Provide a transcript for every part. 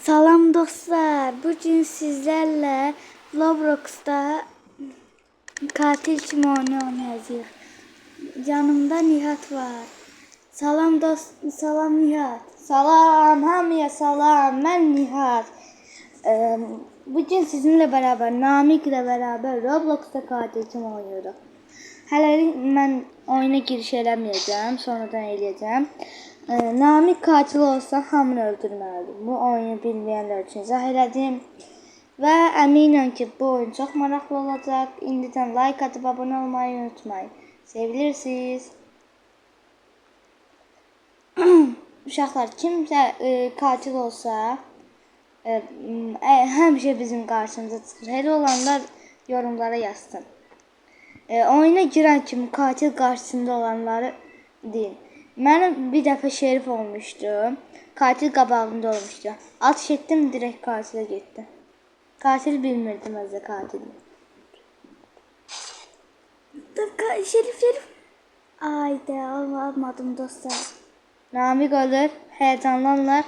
Salam dostlar. Bugün sizlerle Roblox'ta katil kimi oynayacağız. Yanımda Nihat var. Salam salam Nihat. Salam hamıya salam. Ben Nihat. Bugün sizinle beraber Namik'le beraber Roblox'ta katil kimi oynuyoruz. Hələlik mən oyuna giriş eləməyəcəm, sonradan eləyəcəm. Namik katil olsa hamını öldürməlidir. Bu oyunu bilməyənlər üçün izah elədim. Və əminəm ki, bu oyun çox maraqlı olacaq. İndidən like atıb abunə olmayı unutmayın. Sevilirsiniz. Uşaqlar, kimsə katil olsa, həmişə bizim qarşımıza çıxır. Elə olanlar yorumlara yazsın. Oyuna girən kimi katil qarşısında olanları deyin. Mənim bir dəfə şerif olmuşdu. Katil qabağımda olmuşdu. Atış etdim, direkt katilə getdi. Katil bilmirdim özü katilini. Şerif. Ayda almadım dostlar. Namik ölür, heyecanlanırlar.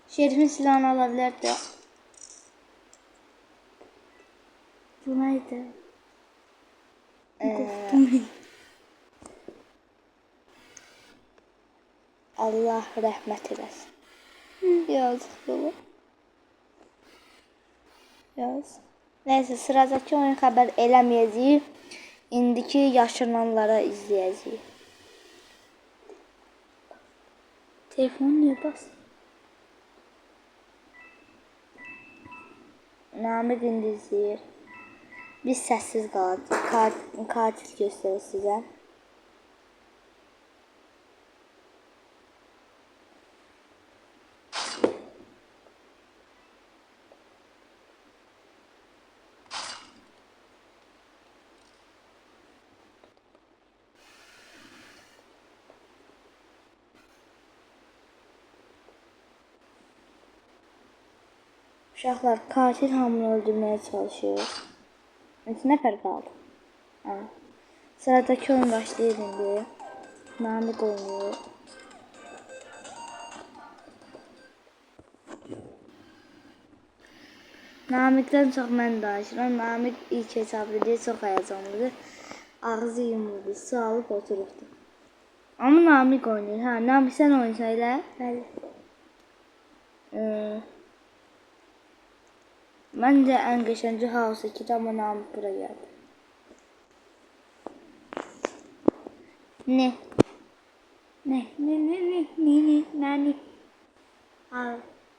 Şerifin silahını alabilirdi. Bu neydi? Allah rəhmət eləsin. Yazıq baba. Yazıq. Neyse, sıradakı oyun xəbər eləməyəcəyik. İndiki yaşananlara izləyəcəyik. Telefon niyə bas? Namik indi izləyir. Biz səssiz qalacaq. Katil göstərir sizə. Uşaqlar, katil hamını öldürməyə çalışıyor. Neçə nəfər qaldı? Sıradakı oyun başlayır indi. Namik oynuyor. Namik'dən çox mən danışıram. Namik ilk hesabı deyə çox həyəcanlıdır. Ağzı yumuldu, su alıb oturubdu. Amma Namik oynayır. Namik sən oynayırsan elə? Bəli. Məncə ən qəşənci House 2'də, amma Namik bura gəldi. Ne? Nani?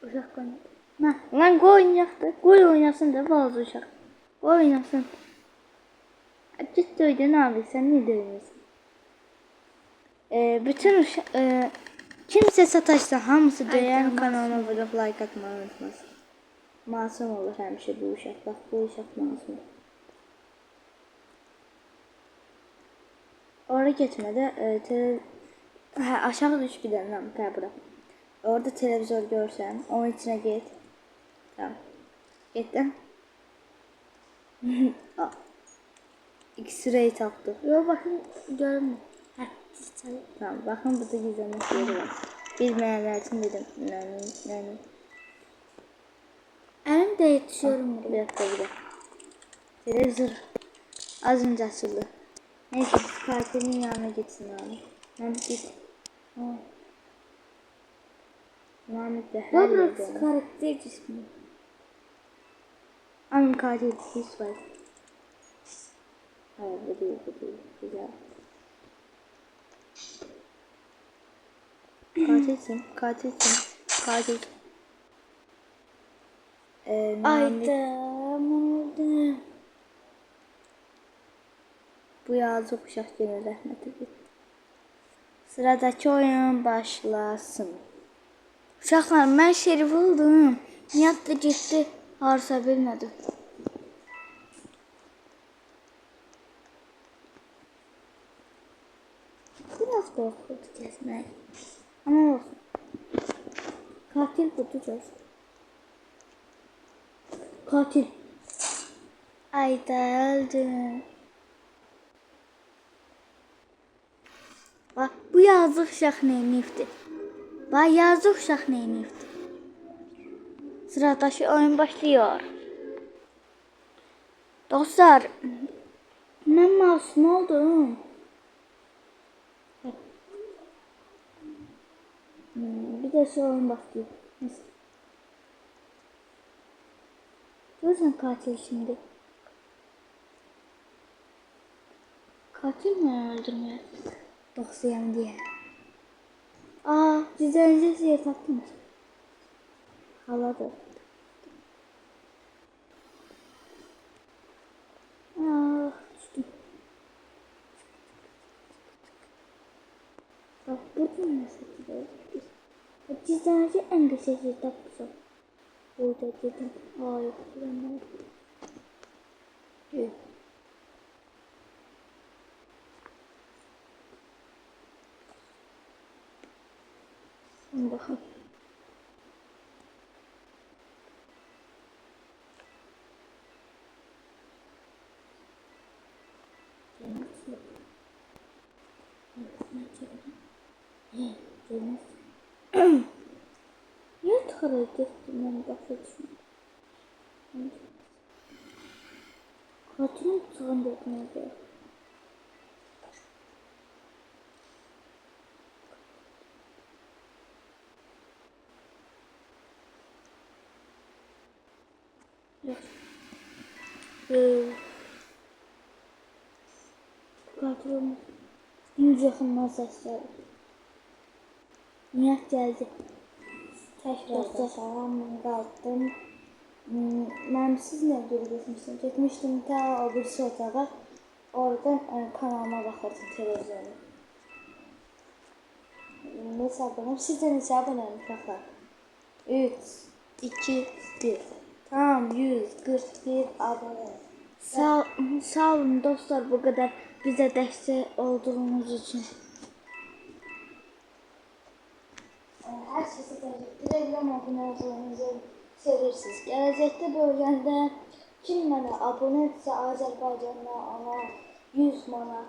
Uşaq oynadı. Lan qoy oynayaqdır. Qoy oynasın da balaca uşaq. Qoy oynasın. Ciddi öydün abi, sən niyə döymüyorsun? Bütün uşaq... kimsə sataşsa hamısı döyən kanalına vurup like atmayı unutmasın. Masum olur həmişə bu uşaq. Bax, bu uşaq masum. Oraya getmədə aşağı düş bir dənə qəbra. Orada televizor görsən, onun içine get. Tamam. Getdim. İkisi rey tapdı. Yo, bakın görünmüyor. Tamam, bakın burada gizlenmiş yeri var. Bilmeyenler için dedim. Yani. Elimde yetişiyorum. Bir dakika. Televizor az önce açıldı. Neyse, katilin yanına gitsin abi. Namik git. Namik de her yerde. Roblox karakter cismi. Ama katil hiç var. Hayır, bu değil. Güzel. Katil. Ayda. Bu yazık uşaq yenə rəhmət edir. Sıradakı oyun başlasın. Uşaqlar, mən şerif oldum. Nihat da getdi, harsa bilmədi. Biraz qorxurdu kəsmək. Ama olsun. Katil tutacağız. Katil. Ayda öldüm. Bak, bu yazıq uşaq neyniyibdir. Bax, yazıq uşaq neyniyibdir. Sıradaki oyun başlıyor. Dostlar, ben masum oldum. Bir de şu oyun başlıyor. Neyse. Görürsen katil şimdi. Katil mi öldürmeye? Doksayam diye. Aa, cüzdanınızı yer taktım. Haladı. Aa, düştüm. Bak burada mı satılıyor? Cüzdanınızı en güzel yer taktım. Burada dedim. Aa yok. Yok. Bakın. Niye tarayı kestim ben başa düşmedim. Katilin bıçağını dökmedi. Katil olmaz. Yüz yakından sesleri. Nihat geldi. Tekrar salam qaldım. Mən sizinlə görüşmüşdüm. Getmişdim ta o birisi otağa. Oradan kanalıma baxırdım televizyonu. Neçə abunəm? Siz də neçə abunəm uşaqlar? 3, 2, 1. Tam 141 abone. Sağ olun dostlar bu kadar bize destek olduğunuz için. Her şeyi teşekkür ederim abone olduğunuzu sevirsiniz. Gelecekte bölgende kim bana abone etse Azerbaycan'da ona 100 manat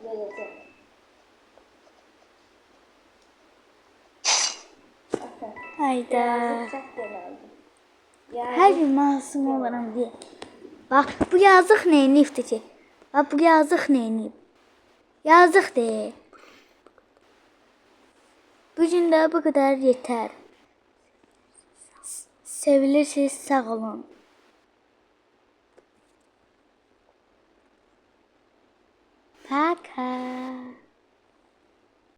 verecek. Hayda. Her gün masum olurum diye. Bak bu yazık neyini iftiki. Bak bu yazık neyini. Yazık de. Bugün de bu kadar yeter. Sevilirsiniz, sağ olun. Paka.